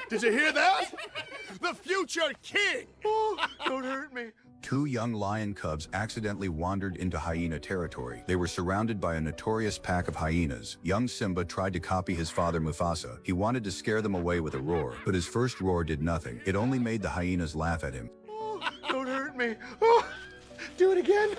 Did you hear that? The future king! Oh, don't hurt me. Two young lion cubs accidentally wandered into hyena territory. They were surrounded by a notorious pack of hyenas. Young Simba tried to copy his father Mufasa. He wanted to scare them away with a roar, but his first roar did nothing. It only made the hyenas laugh at him. Oh, don't hurt me. Oh, do it again.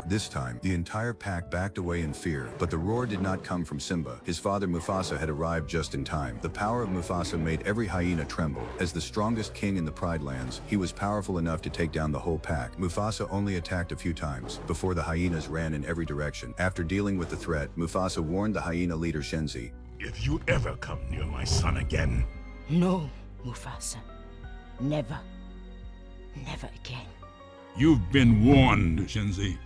This time, the entire pack backed away in fear, but the roar did not come from Simba. His father Mufasa had arrived just in time. The power of Mufasa made every hyena tremble. As the strongest king in the Pride Lands, he was powerful enough to take down the whole pack. Mufasa only attacked a few times, before the hyenas ran in every direction. After dealing with the threat, Mufasa warned the hyena leader Shenzi. If you ever come near my son again... No, Mufasa. Never. Never again. You've been warned, Shenzi.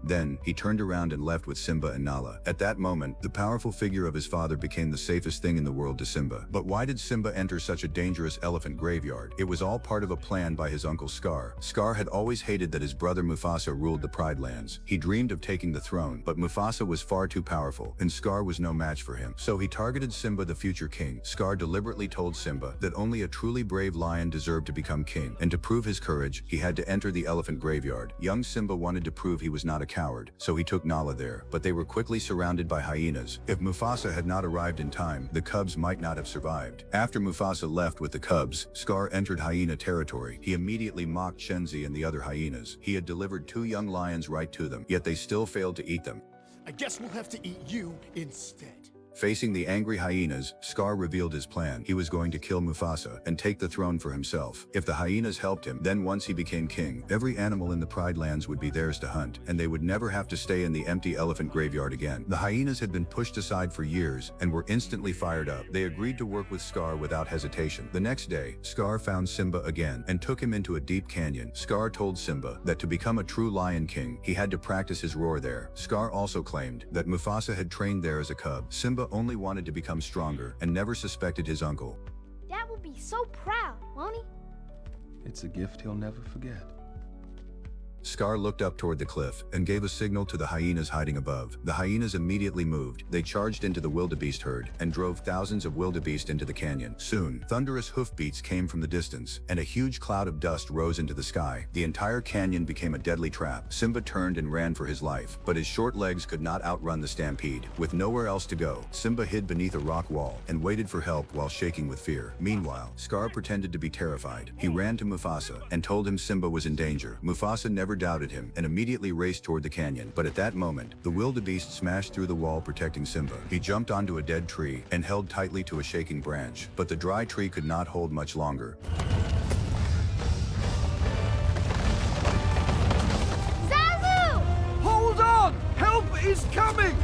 Then, he turned around and left with Simba and Nala. At that moment, the powerful figure of his father became the safest thing in the world to Simba. But why did Simba enter such a dangerous elephant graveyard? It was all part of a plan by his uncle Scar. Scar had always hated that his brother Mufasa ruled the Pride Lands. He dreamed of taking the throne, but Mufasa was far too powerful, and Scar was no match for him. So he targeted Simba, the future king. Scar deliberately told Simba that only a truly brave lion deserved to become king, and to prove his courage, he had to enter the elephant graveyard. Young Simba wanted to prove he was not a coward, so he took Nala there, but they were quickly surrounded by hyenas. If Mufasa had not arrived in time, the cubs might not have survived. After Mufasa left with the cubs, Scar entered hyena territory. He immediately mocked Shenzi and the other hyenas. He had delivered two young lions right to them, yet they still failed to eat them. I guess we'll have to eat you instead. Facing the angry hyenas, Scar revealed his plan. He was going to kill Mufasa and take the throne for himself. If the hyenas helped him, then once he became king, every animal in the Pride Lands would be theirs to hunt, and they would never have to stay in the empty elephant graveyard again. The hyenas had been pushed aside for years and were instantly fired up. They agreed to work with Scar without hesitation. The next day, Scar found Simba again and took him into a deep canyon. Scar told Simba that to become a true lion king, he had to practice his roar there. Scar also claimed that Mufasa had trained there as a cub. Simba only wanted to become stronger and never suspected his uncle. Dad will be so proud, won't he? It's a gift he'll never forget. Scar looked up toward the cliff and gave a signal to the hyenas hiding above. The hyenas immediately moved. They charged into the wildebeest herd and drove thousands of wildebeest into the canyon. Soon, thunderous hoofbeats came from the distance, and a huge cloud of dust rose into the sky. The entire canyon became a deadly trap. Simba turned and ran for his life, but his short legs could not outrun the stampede. With nowhere else to go, Simba hid beneath a rock wall and waited for help while shaking with fear. Meanwhile, Scar pretended to be terrified. He ran to Mufasa and told him Simba was in danger. Mufasa never doubted him and immediately raced toward the canyon. But at that moment, the wildebeest smashed through the wall protecting Simba. He jumped onto a dead tree and held tightly to a shaking branch, but the dry tree could not hold much longer. Zazu! Hold on! Help is coming!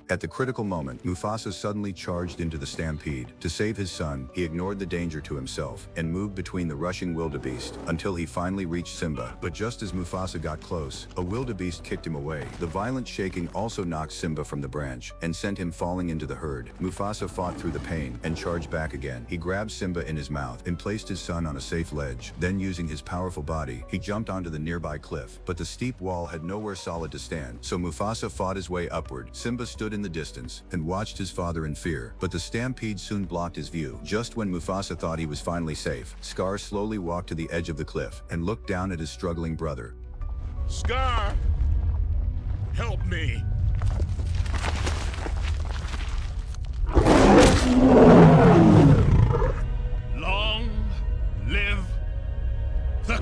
At the critical moment, Mufasa suddenly charged into the stampede. To save his son, he ignored the danger to himself and moved between the rushing wildebeest until he finally reached Simba. But just as Mufasa got close, a wildebeest kicked him away. The violent shaking also knocked Simba from the branch and sent him falling into the herd. Mufasa fought through the pain and charged back again. He grabbed Simba in his mouth and placed his son on a safe ledge. Then, using his powerful body, he jumped onto the nearby cliff. But the steep wall had nowhere solid to stand, so Mufasa fought his way upward. Simba stood in the distance and watched his father in fear, but the stampede soon blocked his view. Just when Mufasa thought he was finally safe, Scar slowly walked to the edge of the cliff and looked down at his struggling brother. Scar! Help me! Long live the